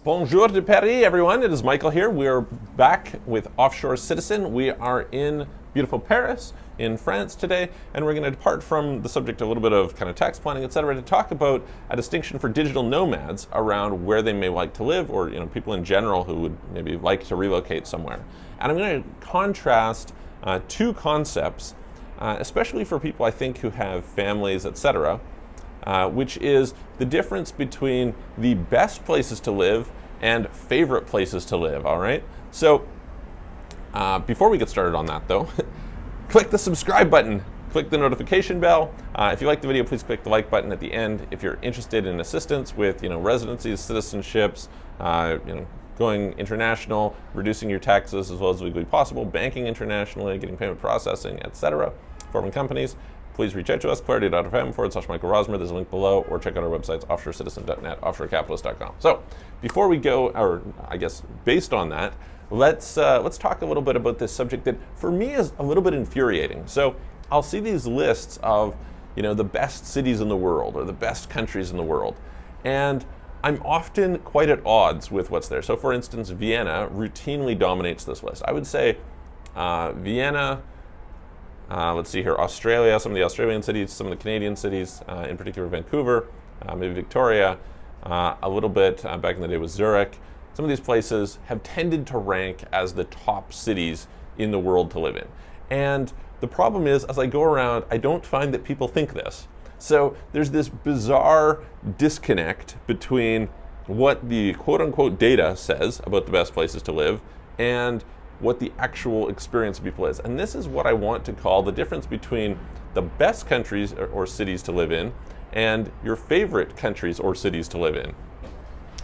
Bonjour de Paris, everyone. It is Michael here. We are back with Offshore Citizen. We are in beautiful Paris, in France today, and we're going to depart from the subject a little bit of kind of tax planning, etc., to talk about a distinction for digital nomads around where they may like to live, or people in general who would maybe like to relocate somewhere. And I'm going to contrast two concepts, especially for people I think who have families, etc., which is the difference between the best places to live and favorite places to live, all right? So before we get started on that though, click the subscribe button, click the notification bell. If you like the video, please click the like button at the end. If you're interested in assistance with residencies, citizenships, going international, reducing your taxes as well as legally possible, banking internationally, getting payment processing, etc., forming companies, please reach out to us, clarity.fm/Michael Rosmer. There's a link below, or check out our websites, offshorecitizen.net, offshorecapitalist.com. So before we go, or I guess based on that, let's talk a little bit about this subject that for me is a little bit infuriating. So I'll see these lists of the best cities in the world or the best countries in the world, and I'm often quite at odds with what's there. So for instance, Vienna routinely dominates this list. I would say Vienna, let's see here, Australia, some of the Australian cities, some of the Canadian cities, in particular Vancouver, maybe Victoria, a little bit back in the day with Zurich. Some of these places have tended to rank as the top cities in the world to live in. And the problem is, as I go around, I don't find that people think this. So there's this bizarre disconnect between what the quote-unquote data says about the best places to live and what the actual experience of people is. And this is what I want to call the difference between the best countries or cities to live in and your favorite countries or cities to live in.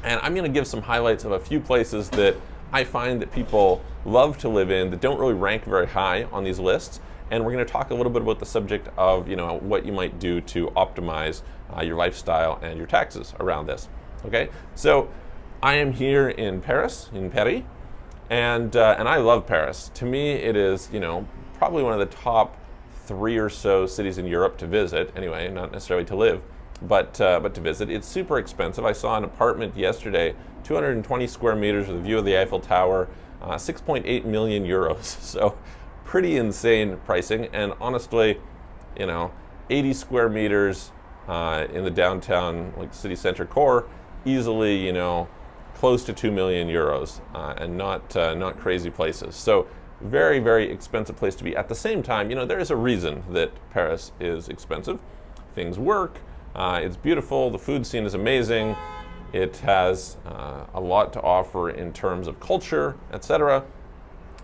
And I'm going to give some highlights of a few places that I find that people love to live in that don't really rank very high on these lists. And we're going to talk a little bit about the subject of what you might do to optimize your lifestyle and your taxes around this. Okay, so I am here in Paris, and I love Paris. To me, it is probably one of the top 3 or so cities in Europe to visit. Anyway, not necessarily to live, but to visit. It's super expensive. I saw an apartment yesterday, 220 square meters with a view of the Eiffel Tower, 6.8 million euros. So pretty insane pricing. And honestly, 80 square meters in the downtown city center core, easily close to 2 million euros, and not crazy places. So very, very expensive place to be. At the same time, there is a reason that Paris is expensive. Things work, it's beautiful, the food scene is amazing, it has a lot to offer in terms of culture, etc.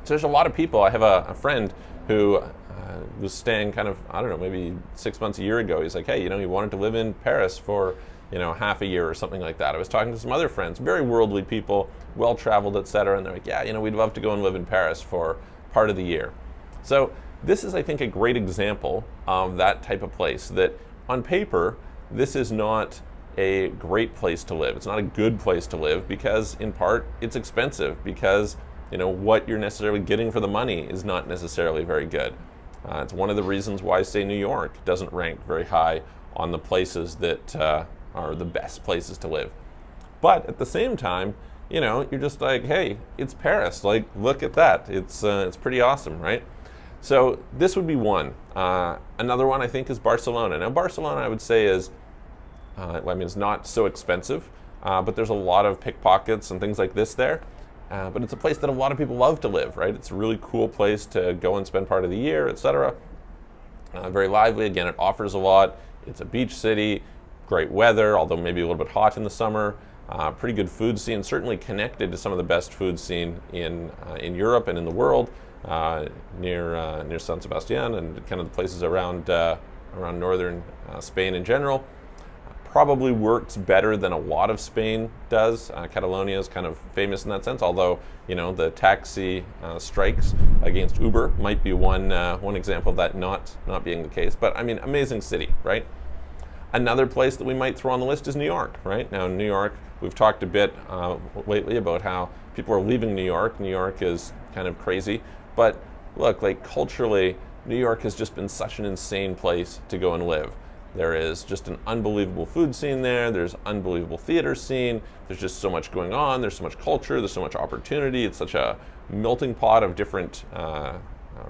So there's a lot of people. I have a friend who was staying kind of, I don't know, maybe 6 months, a year ago. He's like, hey, he wanted to live in Paris for half a year or something like that. I was talking to some other friends, very worldly people, well-traveled, etc., and they're like, yeah, we'd love to go and live in Paris for part of the year. So this is, I think, a great example of that type of place that, on paper, this is not a great place to live. It's not a good place to live because, in part, it's expensive because, what you're necessarily getting for the money is not necessarily very good. It's one of the reasons why, say, New York doesn't rank very high on the places that are the best places to live. But at the same time, you're just like, hey, it's Paris. Look at that. It's pretty awesome, right? So this would be one. Another one I think is Barcelona. Now Barcelona, I would say, is, it's not so expensive, but there's a lot of pickpockets and things like this there. But it's a place that a lot of people love to live, right? It's a really cool place to go and spend part of the year, etc. Very lively. Again, it offers a lot. It's a beach city. Great weather, although maybe a little bit hot in the summer. Pretty good food scene, certainly connected to some of the best food scene in Europe and in the world, near San Sebastian and kind of the places around northern Spain in general. Probably works better than a lot of Spain does. Catalonia is kind of famous in that sense, although the taxi strikes against Uber might be one example of that not being the case. But amazing city, right? Another place that we might throw on the list is New York, right? Now, New York, we've talked a bit lately about how people are leaving New York. New York is kind of crazy. But look, culturally, New York has just been such an insane place to go and live. There is just an unbelievable food scene there. There's unbelievable theater scene. There's just so much going on. There's so much culture. There's so much opportunity. It's such a melting pot of different, or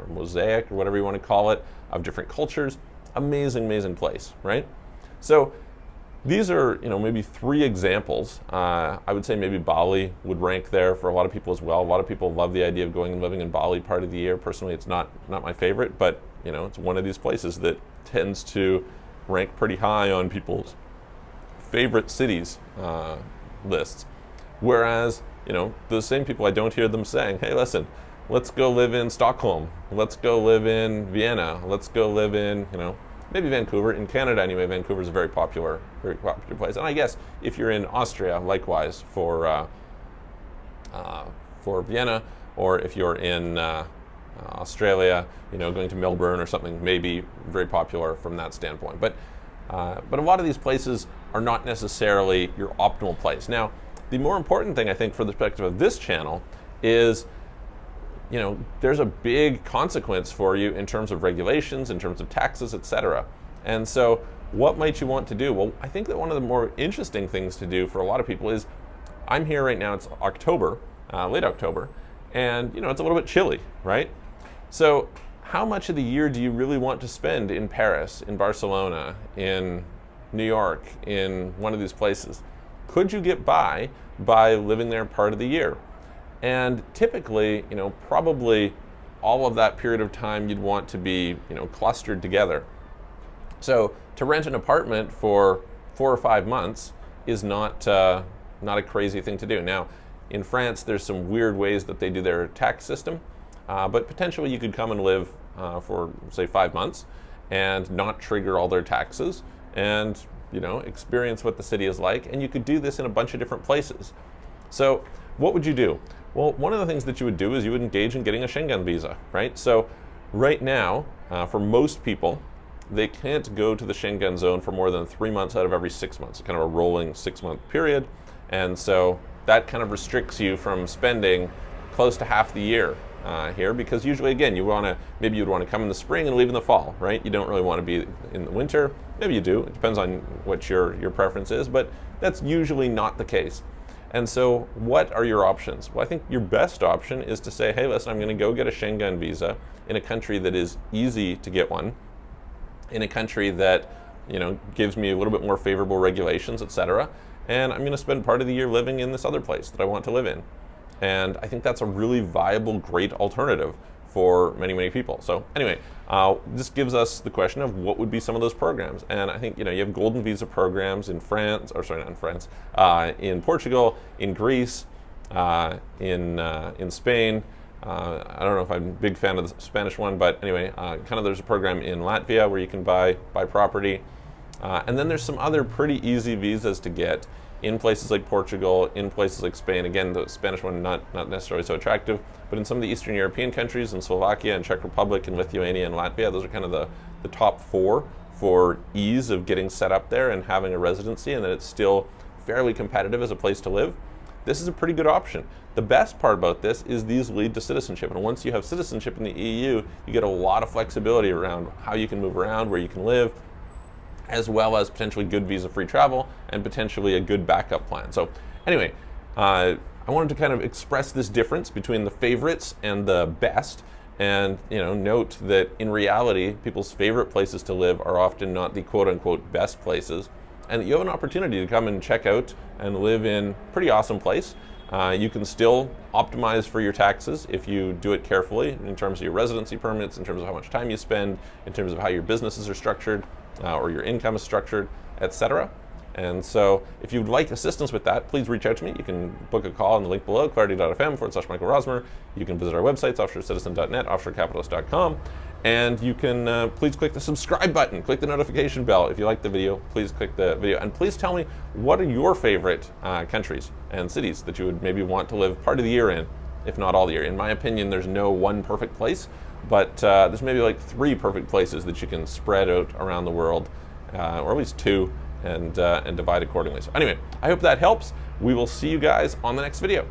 mosaic, or whatever you want to call it, of different cultures. Amazing, amazing place, right? So these are, maybe 3 examples. I would say maybe Bali would rank there for a lot of people as well. A lot of people love the idea of going and living in Bali part of the year. Personally, it's not my favorite, but it's one of these places that tends to rank pretty high on people's favorite cities lists. Whereas, those same people, I don't hear them saying, hey, listen, let's go live in Stockholm. Let's go live in Vienna. Let's go live in, maybe Vancouver. In Canada, anyway, Vancouver is a very popular place. And I guess if you're in Austria, likewise for Vienna, or if you're in Australia, going to Melbourne or something, may be very popular from that standpoint. But a lot of these places are not necessarily your optimal place. Now, the more important thing, I think, for the perspective of this channel is, there's a big consequence for you in terms of regulations, in terms of taxes, etc. And so what might you want to do? Well, I think that one of the more interesting things to do for a lot of people is, I'm here right now, it's October, late October, and it's a little bit chilly, right? So how much of the year do you really want to spend in Paris, in Barcelona, in New York, in one of these places? Could you get by living there part of the year? And typically, probably all of that period of time you'd want to be, clustered together. So to rent an apartment for 4 or 5 months is not a crazy thing to do. Now, in France, there's some weird ways that they do their tax system, but potentially you could come and live for, say, 5 months and not trigger all their taxes and, experience what the city is like. And you could do this in a bunch of different places. So what would you do? Well, one of the things that you would do is you would engage in getting a Schengen visa, right? So right now, for most people, they can't go to the Schengen zone for more than 3 months out of every 6 months, kind of a rolling 6-month period. And so that kind of restricts you from spending close to half the year here, because usually, again, maybe you'd want to come in the spring and leave in the fall, right? You don't really want to be in the winter. Maybe you do. It depends on what your preference is, but that's usually not the case. And so what are your options? Well, I think your best option is to say, hey, listen, I'm going to go get a Schengen visa in a country that is easy to get one, in a country that, gives me a little bit more favorable regulations, etc. And I'm going to spend part of the year living in this other place that I want to live in. And I think that's a really viable, great alternative for many, many people. So anyway, this gives us the question of what would be some of those programs. And I think, you have golden visa programs in France, or sorry, not in France, in Portugal, in Greece, in Spain. I don't know if I'm a big fan of the Spanish one, but anyway, kind of there's a program in Latvia where you can buy property. And then there's some other pretty easy visas to get in places like Portugal, in places like Spain. Again, the Spanish one not necessarily so attractive, but in some of the Eastern European countries, in Slovakia and Czech Republic and Lithuania and Latvia, those are kind of the top 4 for ease of getting set up there and having a residency, and that it's still fairly competitive as a place to live. This is a pretty good option. The best part about this is these lead to citizenship, and once you have citizenship in the EU, you get a lot of flexibility around how you can move around, where you can live, as well as potentially good visa-free travel and potentially a good backup plan. So anyway, I wanted to kind of express this difference between the favorites and the best, and note that in reality, people's favorite places to live are often not the quote-unquote best places, and that you have an opportunity to come and check out and live in a pretty awesome place. You can still optimize for your taxes if you do it carefully in terms of your residency permits, in terms of how much time you spend, in terms of how your businesses are structured, or your income is structured, etc. And so if you'd like assistance with that, please reach out to me. You can book a call on the link below, clarity.fm/Michael Rosmer. You can visit our websites, offshorecitizen.net, offshorecapitalist.com. And you can please click the subscribe button, click the notification bell. If you like the video, please click the video. And please tell me, what are your favorite countries and cities that you would maybe want to live part of the year in, if not all the year? In my opinion, there's no one perfect place, but there's maybe like 3 perfect places that you can spread out around the world, or at least 2, and divide accordingly. So anyway, I hope that helps. We will see you guys on the next video.